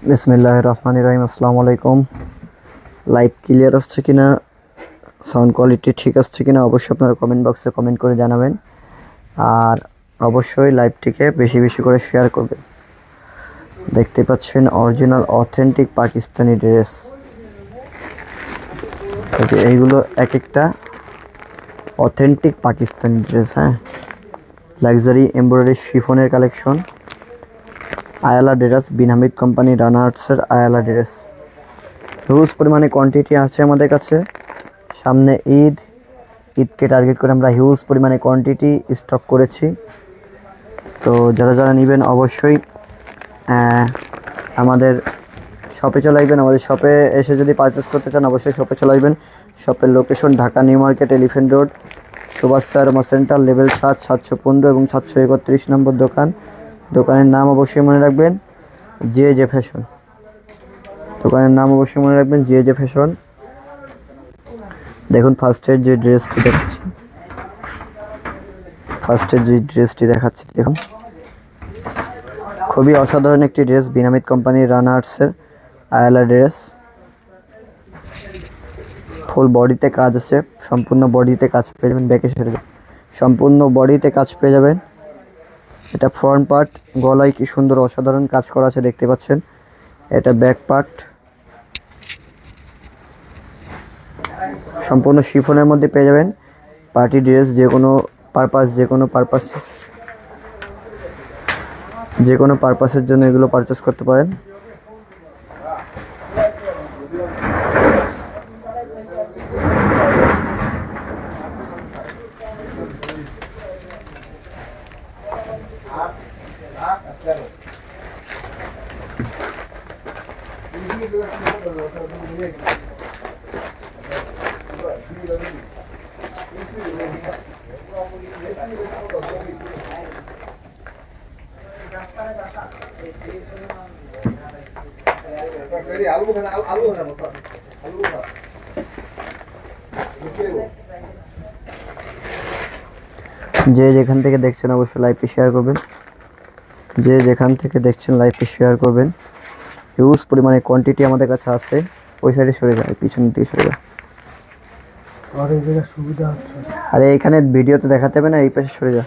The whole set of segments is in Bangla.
বিসমিল্লাহির রহমানির রহিম। আসসালামু আলাইকুম। লাইভ ক্লিয়ার আসছে কিনা, সাউন্ড কোয়ালিটি ঠিক আসছে কিনা অবশ্যই আপনারা কমেন্ট বক্সে কমেন্ট করে জানাবেন। আর অবশ্যই লাইভটিকে বেশি বেশি করে শেয়ার করবেন। দেখতে পাচ্ছেন অরিজিনাল অথেন্টিক পাকিস্তানি ড্রেস। এইগুলো এক একটা অথেন্টিক পাকিস্তানি ড্রেস। হ্যাঁ, লাক্সারি এমব্রয়ডারি শিফনের কালেকশন। আয়ালা ড্রেস, বিন হামিদ কোম্পানি, রানা আর্টসের আয়ালা ড্রেস। হিউজ পরিমাণে কোয়ান্টিটি আছে আমাদের কাছে। সামনে ঈদকে টার্গেট করে আমরা হিউজ পরিমাণে কোয়ান্টিটি স্টক করেছি। তো যারা যারা নেবেন অবশ্যই আমাদের শপে চলে আসবেন। আমাদের শপে এসে যদি পারচেস করতে চান অবশ্যই শপে চলে আসবেন। শপের location Dhaka new market, elephant road, Subhash তারমা সেন্টার, লেভেল 7, 715 এবং 731 নম্বর দোকান। দোকানের নাম অবশ্যই মনে রাখবেন, জে ফ্যাশন। দোকানের নাম অবশ্যই মনে রাখবেন, জে ফ্যাশন। দেখুন ফার্স্টের যে ড্রেসটি দেখাচ্ছি, দেখুন খুবই অসাধারণ একটি ড্রেস। বিন হামিদ কোম্পানির রানা আর্টসের আয়ালা ড্রেস। ফুল বডিতে কাজ আছে, সম্পূর্ণ বডিতে কাজ পেয়ে যাবেন। ব্যাকে সেরে সম্পূর্ণ বডিতে কাজ পেয়ে যাবেন। এটা ফ্রন্ট পার্ট, গলায় কি সুন্দর অসাধারণ কাজ করা আছে দেখতে পাচ্ছেন। এটা ব্যাক পার্ট, সম্পূর্ণ শিফনের মধ্যে পেয়ে যাবেন। পার্টি ড্রেস, যে কোনো পারপাসের জন্য এগুলো পারচেস করতে পারেন। যে যেখান থেকে দেখছেন অবশ্যই লাইভটি শেয়ার করবেন। হিউজ পরিমাণে কোয়ান্টিটি আমাদের কাছে আছে। ওই সাইডে সরে যায়, পিছনের দিকে সরে যায়। আরে এখানে ভিডিওতে দেখাতে হবে না, এই পাশে সরে যা।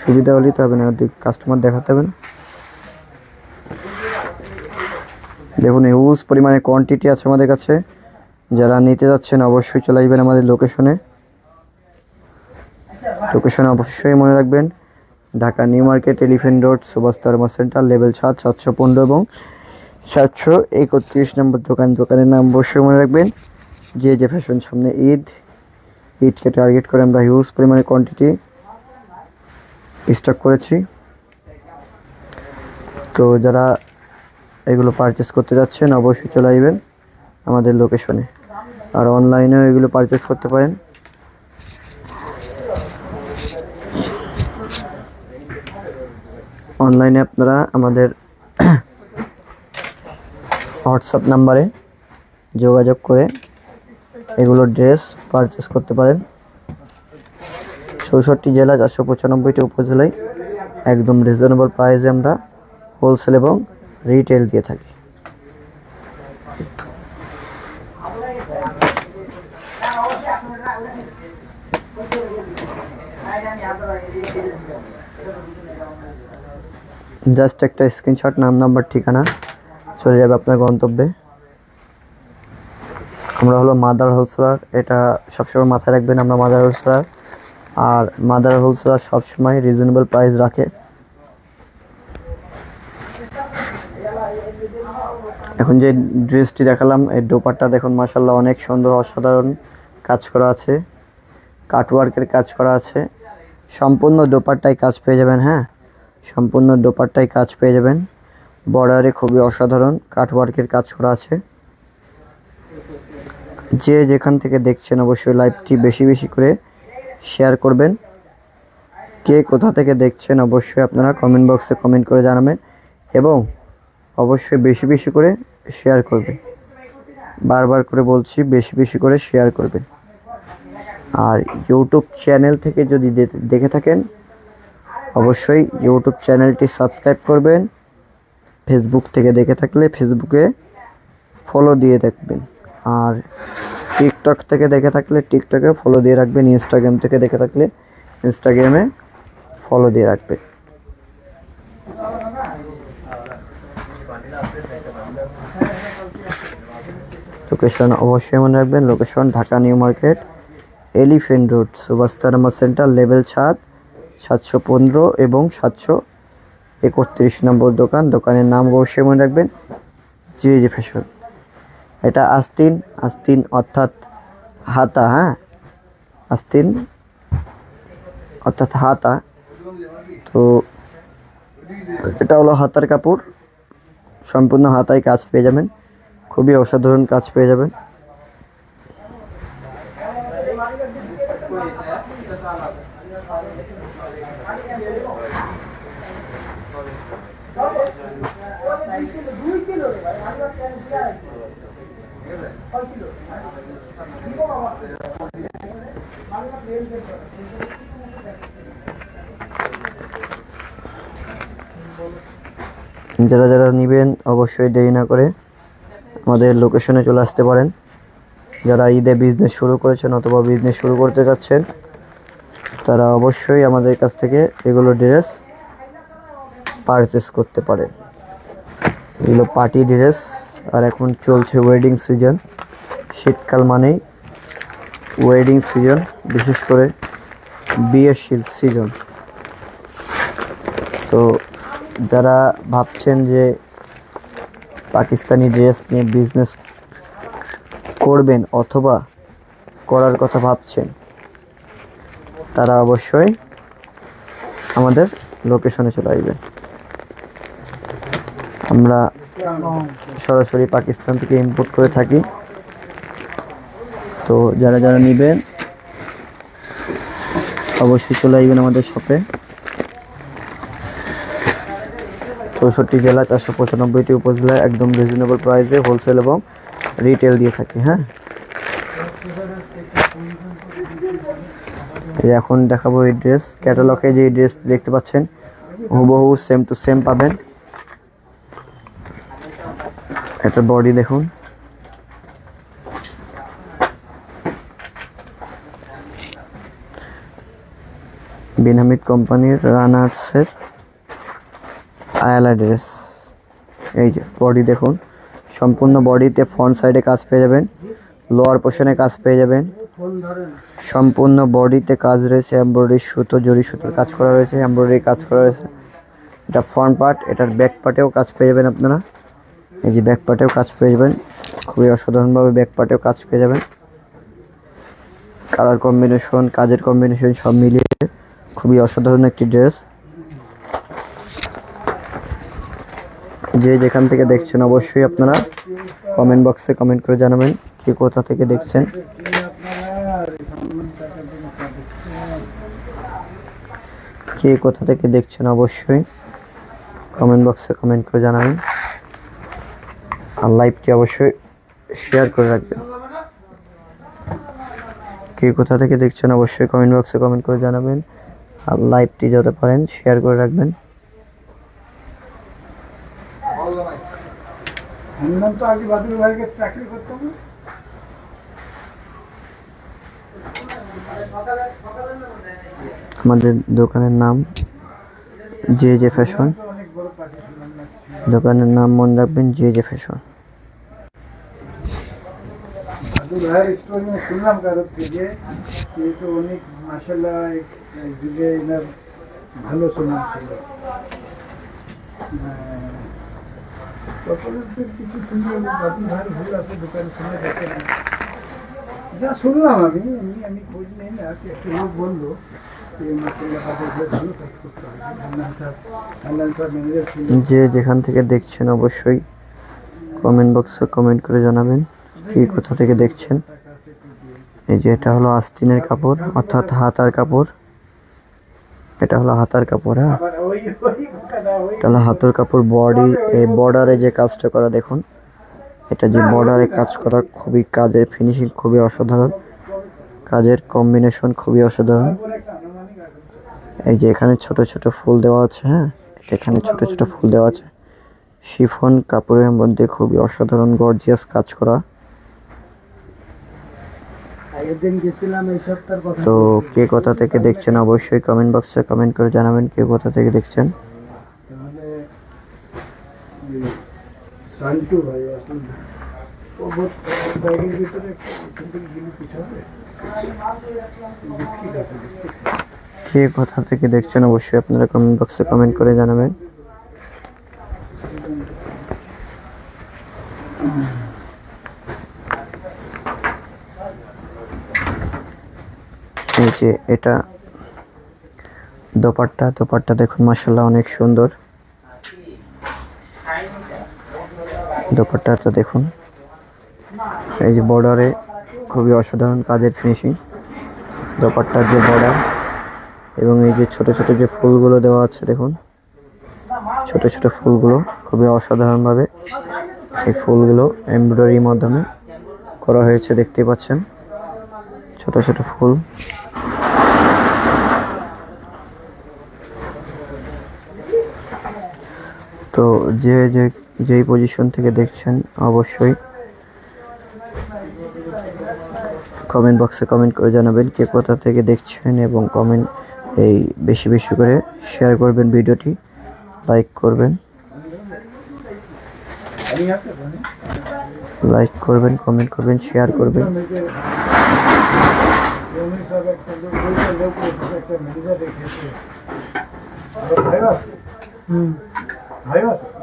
সুবিধা হলেই তো হবে না, কাস্টমার দেখাতে হবে না। দেখুন হিউজ পরিমাণে কোয়ান্টিটি আছে আমাদের কাছে। যারা নিতে যাচ্ছেন অবশ্যই চলে আসবেন আমাদের লোকেশনে অবশ্যই মনে রাখবেন, Dhaka new market, elephant road, Subhash তারমা সেন্টার, লেভেল 7, 715 এবং 731 নম্বর দোকান। দোকানের নাম অবশ্যই মনে রাখবেন, জে ফ্যাশন। সামনে ঈদকে টার্গেট করে আমরা হিউজ পরিমাণে কোয়ান্টিটি স্টক করেছি। তো যারা এগুলো পারচেস করতে যাচ্ছেন অবশ্যই চলে আসবেন আমাদের লোকেশনে। আর অনলাইনেও এগুলো পারচেস করতে পারেন। অনলাইনে আপনারা আমাদের হোয়াটসঅ্যাপ নাম্বারে যোগাযোগ করে এগুলো ড্রেস পারচেস করতে পারেন। 64 জেলা, 495টি উপজেলায় একদম রিজনেবল প্রাইসে আমরা হোলসেল এবং রিটেল দিয়ে থাকি। জাস্ট একটা স্ক্রিনশট, নাম, নাম্বার, ঠিকানা চলে যাবে আপনার গন্তব্যে। আমরা হলো মাদার হোলসেলার, এটা সবসময় মাথায় রাখবেন। আমরা মাদার হোলসেলার, আর মাদার হোলসেলার সবসময় রিজনেবল প্রাইস রাখে। এখন যে ড্রেসটি দেখালাম, এই দোপাট্টা দেখুন মাশাআল্লাহ অনেক সুন্দর, অসাধারণ কাজ করা আছে, কাটওয়ার্কের কাজ করা আছে। সম্পূর্ণ দোপাট্টায় কাজ পেয়ে যাবেন। হ্যাঁ, সম্পূর্ণ দোপাট্টায় কাজ পেয়ে যাবেন। বর্ডারে খুবই অসাধারণ কাটওয়ার্কের কাজ করা আছে। যে যেখান থেকে দেখছেন অবশ্যই লাইভটি বেশি বেশি করে শেয়ার করবেন। কে কোথা থেকে দেখছেন অবশ্যই আপনারা কমেন্ট বক্সে কমেন্ট করে জানাবেন এবং অবশ্যই বেশি বেশি করে শেয়ার করবেন। বারবার করে বলছি, বেশি বেশি করে শেয়ার করবেন। আর ইউটিউব চ্যানেল থেকে যদি দেখে থাকেন অবশ্যই ইউটিউব চ্যানেলটি সাবস্ক্রাইব করবেন। ফেসবুক থেকে দেখে থাকলে ফেসবুকে ফলো দিয়ে দেখবেন, আর টিকটক থেকে দেখে থাকলে টিকটকে ফলো দিয়ে রাখবেন, ইনস্টাগ্রাম থেকে দেখে থাকলে ইনস্টাগ্রামে ফলো দিয়ে রাখবেন। লোকেশন অবশ্যই মনে রাখবেন, location Dhaka new market, elephant road, সুভাষতারামা সেন্টার, লেভেল 7, 715 এবং 731 নম্বর দোকান। দোকানের নাম অবশ্যই মনে রাখবেন, জে ফ্যাশন। এটা আস্তিন অর্থাৎ হাতা, হ্যাঁ, আস্তিন অর্থাৎ হাতা। তো এটা হলো হাতার কাপড়, সম্পূর্ণ হাতায় কাজ পেয়ে যাবেন, খুবই অসাধারণ কাজ পেয়ে যাবেন। যারা যারা নেবেন অবশ্যই দেরি না করে আমাদের লোকেশনে চলে আসতে পারেন। যারা ঈদে বিজনেস শুরু করেছেন অথবা বিজনেস শুরু করতে যাচ্ছেন তারা অবশ্যই আমাদের কাছ থেকে এগুলো ড্রেস পারচেস করতে পারেন। এগুলো পার্টি ড্রেস, আর এখন চলছে ওয়েডিং সিজন। শীতকাল মানেই ওয়েডিং সিজন, বিশেষ করে বিয়ের সিজন। তো যারা ভাবছেন যে পাকিস্তানি ড্রেস নিয়ে বিজনেস করবেন অথবা করার কথা ভাবছেন তারা অবশ্যই আমাদের লোকেশনে চলে আসবেন। আমরা সরাসরি পাকিস্তান থেকে ইম্পোর্ট করে থাকি। তো যারা যারা নেবেন অবশ্যই চলে আসবেন আমাদের শপে। 64 জেলা, 495টি উপজেলায় একদম রিজনেবল প্রাইসে হোলসেল এবং রিটেল দিয়ে থাকি। হ্যাঁ, এখন দেখাবো এই ড্রেস। ক্যাটালগে যে ড্রেস দেখতে পাচ্ছেন হুবহু সেম টু সেম পাবেন। এটা বডি দেখুন, বিন হামিদ কোম্পানির রানার্সের আয়ালা ড্রেস। এই যে বডি দেখুন, সম্পূর্ণ বডিতে ফ্রন্ট সাইডে কাজ পেয়ে যাবেন, লোয়ার পোর্শনে কাজ পেয়ে যাবেন। সম্পূর্ণ বডিতে কাজ রয়েছে, এমব্রয়ডারি সুতো, জরি সুতোর কাজ করা রয়েছে, এমব্রয়ডারি কাজ করা রয়েছে। এটা ফ্রন্ট পার্ট, এটার ব্যাক পার্টেও কাজ পেয়ে যাবেন আপনারা। এই যে ব্যাক পার্টেও কাজ পেয়ে যাবেন, খুবই অসাধারণভাবে ব্যাক পার্টেও কাজ পেয়ে যাবেন। কালার কম্বিনেশন, কাজের কম্বিনেশন সব মিলিয়ে খুবই অসাধারণ একটি ড্রেস। যে যেখান থেকে দেখছেন অবশ্যই আপনারা কমেন্ট বক্সে কমেন্ট করে জানাবেন কে কোথা থেকে দেখছেন। কে কোথা থেকে দেখছেন অবশ্যই কমেন্ট বক্সে কমেন্ট করে জানাবেন, আর লাইভটি অবশ্যই শেয়ার করে রাখবেন। কে কোথা থেকে দেখছেন অবশ্যই কমেন্ট বক্সে কমেন্ট করে জানাবেন, আর লাইভটি যত পারেন শেয়ার করে রাখবেন। আমাদের দোকানের নাম জে ফ্যাশন। দোকানের নাম মনে রাখবেন, জে ফ্যাশন। শুনলাম কারোর থেকে, কিন্তু অনেক মাশাআল্লাহ যুগে এনার ভালো সুনাম ছিল। কিছু শুনলে বাকি ভাই ভুল আছে, দোকানে শুনে দেখে না, যা শুনলাম আমি খোঁজ নেই না। একটা লোক বললো যে যেখান থেকে দেখছেন অবশ্যই কমেন্ট বক্সে কমেন্ট করে জানাবেন কি কোথা থেকে দেখছেন। এই যে এটা হলো আস্তিনের কাপড় অর্থাৎ হাতার কাপড়। এটা হলো হাতার কাপড়। হ্যাঁ, এটা হলো হাতার কাপড়। বডি এই বর্ডারে যে কাজটা করা দেখুন, এটা যে বর্ডারে কাজ করা, খুবই কাজের ফিনিশিং খুবই অসাধারণ, কাজের কম্বিনেশন খুবই অসাধারণ। এই যে এখানে ছোট ছোট ফুল দেওয়া আছে। হ্যাঁ, এখানে ছোট ছোট ফুল দেওয়া আছে, শিফন কাপড়ের মধ্যে খুবই অসাধারণ গর্জিয়াস কাজ করা। আগের দিন গেছিলাম এই সপ্তাহের কথা। তো কে কোথা থেকে দেখছেন অবশ্যই কমেন্ট বক্সে কমেন্ট করে জানাবেন কে কোথা থেকে দেখছেন। তাহলে সান্টু ভাই আসলে ও ব্যাগের ভিতরে এখান থেকে গিয়ে পিছাবে বিস্কিট আছে, বিস্কিট কে কোথা থেকে দেখছেন অবশ্যই আপনারা কমেন্ট বক্সে কমেন্ট করে জানাবেন। এই যে এটা দোপাট্টা দেখুন মাশাআল্লাহ অনেক সুন্দর। দোপাট্টাটা দেখুন, এই যে বর্ডারে খুবই অসাধারণ কাজের ফিনিশিং। দোপাট্টার যে বর্ডার এবং এই যে ছোট ছোট যে ফুলগুলো দেওয়া আছে দেখুন, ছোট ছোট ফুলগুলো খুবই অসাধারণভাবে এই ফুলগুলো এমব্রয়ডারির মাধ্যমে করা হয়েছে, দেখতে পাচ্ছেন ছোট ছোট ফুল। তো যেই পজিশন থেকে দেখছেন অবশ্যই কমেন্ট বক্সে কমেন্ট করে জানাবেন কে কোথা থেকে দেখছেন এবং কমেন্ট এই বেশি বেশি করে শেয়ার করবেন, ভিডিওটি লাইক করবেন, কমেন্ট করবেন, শেয়ার করবেন।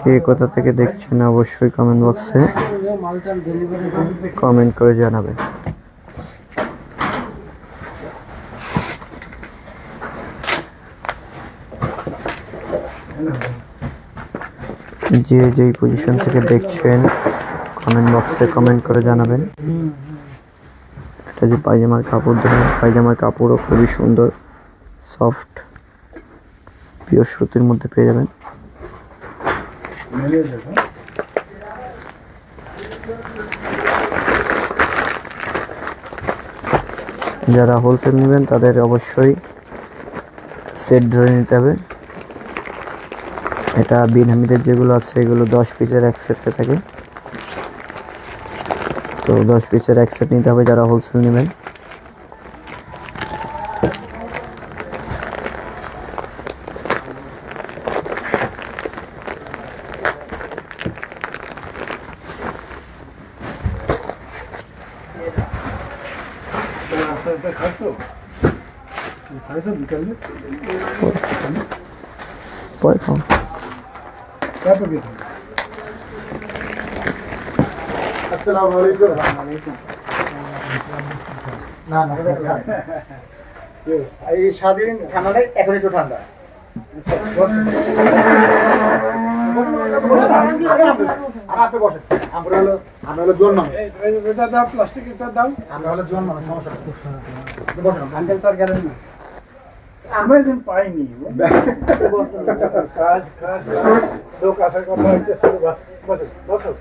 কে কোথা থেকে দেখছেন অবশ্যই কমেন্ট বক্সে কমেন্ট করে জানাবেন। যেই পজিশন থেকে দেখছেন কমেন্ট বক্সে কমেন্ট করে জানাবেন। এটা যে পায়জামার কাপড় দেখুন, পায়জামার কাপড়ও খুবই সুন্দর, সফট, পিওর সুতির মধ্যে পেয়ে যাবেন। যারা হোলসেল নেবেন তাদের অবশ্যই সেট ধরে নিতে হবে। এটা বিন হামিদের যেগুলো আছে এগুলো 10 পিসের এক সেট হয়ে থাকে, তো 10 পিসের এক সেট নিতে হবে যারা হোলসেল নেবেন। পরে খাও। আসসালামু আলাইকুম। না না এই স্বাধীন ঠান্ডা নেই, এখন একটু ঠান্ডা। আপনি বসেন, আমরা হলো জোন মানুষ। এটা দাও, প্লাস্টিক এটা দাও। আমরা হলো জোন মানুষ, সমস্যা নেই। বসেন, আঙ্কেল তো আর গেলেন না। সময় দিন পাইনি। কাজ লোক আসার কথা হচ্ছে, বসেন বসেন বসেন।